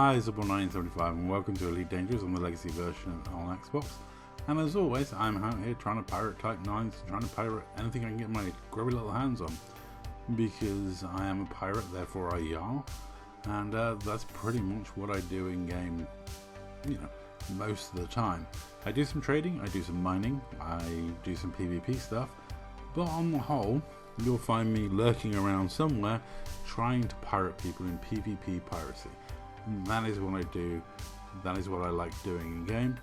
Hi, it's 1975 and welcome to Elite Dangerous on the Legacy version on Xbox. And as always, I'm out here trying to pirate Type 9s, trying to pirate anything I can get my grubby little hands on. Because I am a pirate, therefore I yarr. And that's pretty much what I do in game, most of the time. I do some trading, I do some mining, I do some PvP stuff. But on the whole, you'll find me lurking around somewhere trying to pirate people in PvP piracy. And that is what I do, that is what I like doing in game.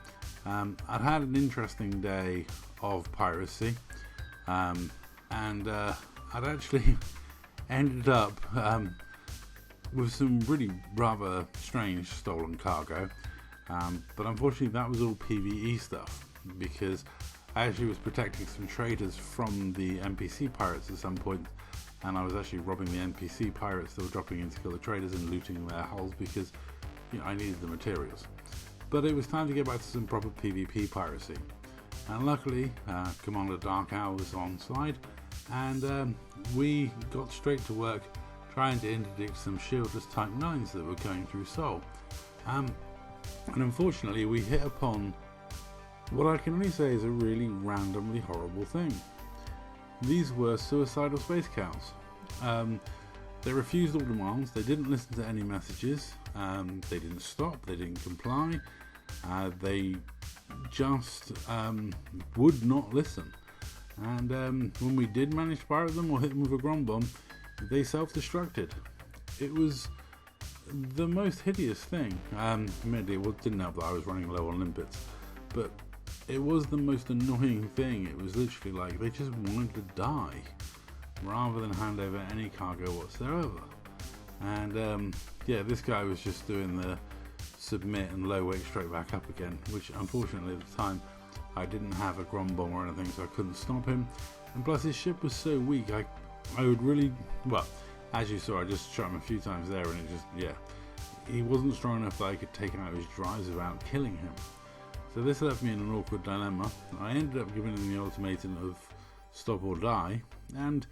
I've had an interesting day of piracy, and I'd actually ended up with some really rather strange stolen cargo, but unfortunately that was all PvE stuff, because I actually was protecting some traders from the NPC pirates at some point, and I was actually robbing the NPC pirates that were dropping in to kill the traders and looting their hulls because I needed the materials. But it was time to get back to some proper PvP piracy, and luckily Commander Dark Owl was on side, and we got straight to work trying to interdict some shieldless Type 9s that were going through Seoul. And unfortunately we hit upon what I can only say is a really randomly horrible thing. These were suicidal space cows. They refused all demands, they didn't listen to any messages, they didn't stop, they didn't comply, they just would not listen. And when we did manage to pirate them or hit them with a grom bomb, they self-destructed. It was the most hideous thing. Admittedly, it didn't help that I was running low on limpets, but it was the most annoying thing. It was literally like they just wanted to die rather than hand over any cargo whatsoever. And this guy was just doing the submit and low weight straight back up again, which unfortunately at the time I didn't have a grom bomb or anything, so I couldn't stop him. And plus his ship was so weak, I would really, as you saw, I just shot him a few times there, and it just, he wasn't strong enough that I could take out his drives without killing him. So this left me in an awkward dilemma. I ended up giving him the ultimatum of stop or die, and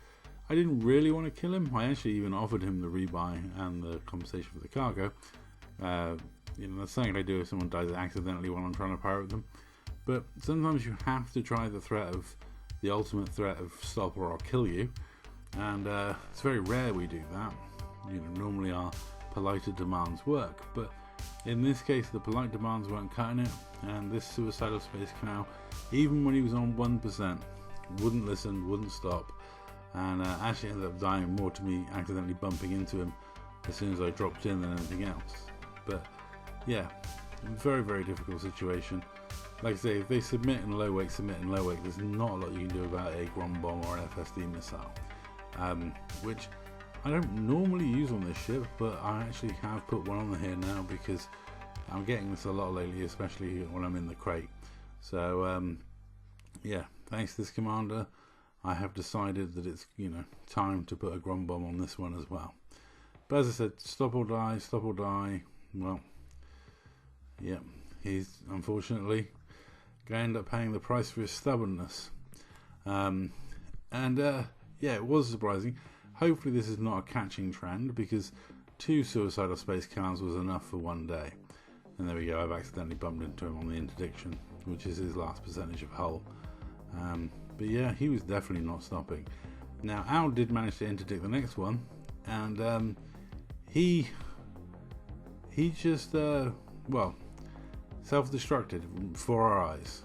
I didn't really want to kill him. I actually even offered him the rebuy and the compensation for the cargo. That's something I do if someone dies accidentally while I'm trying to pirate them. But sometimes you have to try the ultimate threat of stop or I'll kill you. And it's very rare we do that. Normally our politer demands work, but in this case the polite demands weren't cutting it, and this suicidal space cow, even when he was on 1%, wouldn't listen, wouldn't stop, and actually ended up dying more to me accidentally bumping into him as soon as I dropped in than anything else. But yeah, very, very difficult situation. Like I say, if they submit in low weight, there's not a lot you can do about a grom bomb or an FSD missile, which I don't normally use on this ship, but I actually have put one on here now because I'm getting this a lot lately, especially when I'm in the crate. So thanks to this commander, I have decided that it's time to put a grom bomb on this one as well. But as I said, stop or die, stop or die. Well, yeah, he's unfortunately going to end up paying the price for his stubbornness. It was surprising. Hopefully this is not a catching trend, because 2 suicidal space cows was enough for one day. And there we go, I've accidentally bumped into him on the interdiction, which is his last percentage of hull. But yeah, he was definitely not stopping. Now Owl did manage to interdict the next one, and he just self-destructed before our eyes.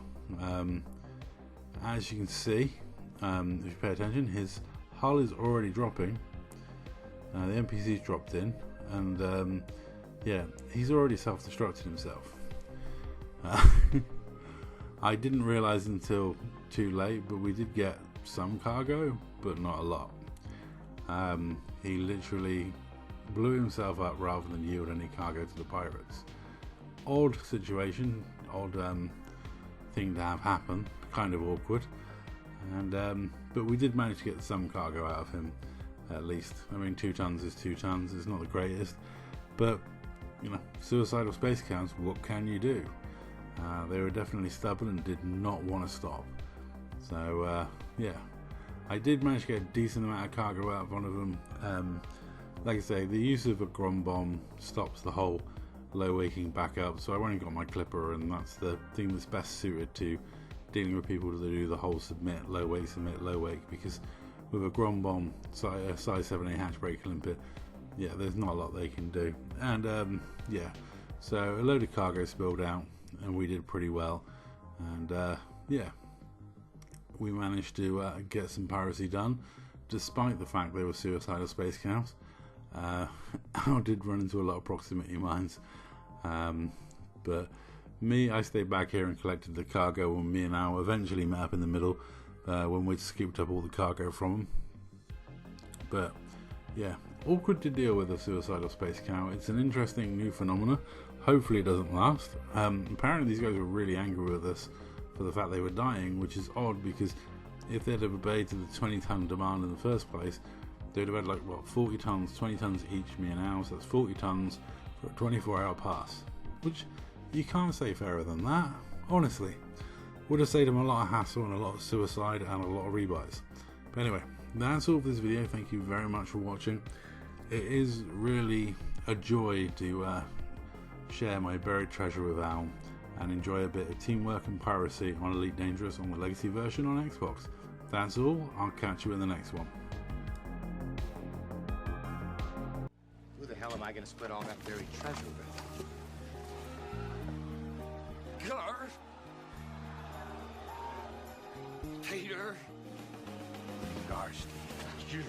As you can see, if you pay attention, his hull is already dropping. The NPC's dropped in, and he's already self-destructed himself. I didn't realize until too late, but we did get some cargo, but not a lot. He literally blew himself up rather than yield any cargo to the pirates. Odd situation, odd thing to have happen, kind of awkward. And but we did manage to get some cargo out of him, at least. I mean, 2 tons is 2 tons. It's not the greatest, but suicidal space cows, what can you do? They were definitely stubborn and did not want to stop. So I did manage to get a decent amount of cargo out of one of them. Like I say, the use of a grom bomb stops the whole low waking back up. So I've only got my clipper, and that's the thing that's best suited to dealing with people that do the whole submit, low wake, because with a Grom Bomb size 7A hatch brake limpet, yeah, there's not a lot they can do. And yeah, so a load of cargo spilled out, and we did pretty well. And yeah, we managed to get some piracy done, despite the fact they were suicidal space cows. I did run into a lot of proximity mines, but I stayed back here and collected the cargo, and me and Al eventually met up in the middle when we'd scooped up all the cargo from them. But yeah, awkward to deal with a suicidal space cow. It's an interesting new phenomena. Hopefully it doesn't last. Apparently these guys were really angry with us for the fact they were dying, which is odd, because if they'd have obeyed to the 20-ton demand in the first place, they'd have had like, what, 40 tons, 20 tons each, me and Al, so that's 40 tons for a 24-hour pass, which you can't say fairer than that, honestly. Would have saved them a lot of hassle and a lot of suicide and a lot of rebuys. But anyway, that's all for this video. Thank you very much for watching. It is really a joy to share my buried treasure with Al and enjoy a bit of teamwork and piracy on Elite Dangerous on the Legacy version on Xbox. That's all. I'll catch you in the next one. Who the hell am I going to split all that buried treasure with? Karl? Tater? Gosh, you.